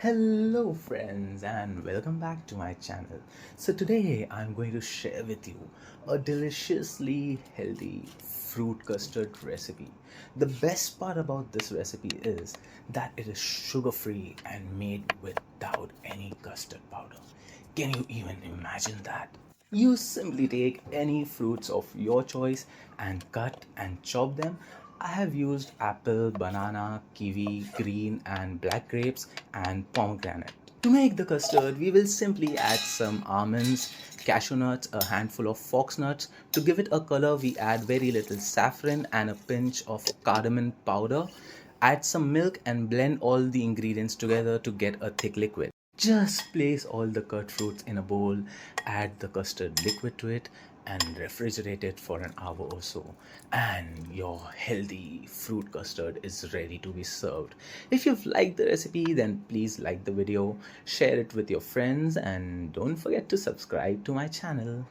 Hello friends and welcome back to my channel. So today I'm going to share with you a deliciously healthy fruit custard recipe. The best part about this recipe is that it is sugar free and made without any custard powder. Can you even imagine that? You simply take any fruits of your choice and cut and chop them. I have used apple, banana, kiwi, green and black grapes and pomegranate. To make the custard, we will simply add some almonds, cashew nuts, a handful of fox nuts. To give it a color, we add very little saffron and a pinch of cardamom powder. Add some milk and blend all the ingredients together to get a thick liquid. Just place all the cut fruits in a bowl, add the custard liquid to it and refrigerate it for an hour or so. And your healthy fruit custard is ready to be served. If you've liked the recipe, then please like the video, share it with your friends and don't forget to subscribe to my channel.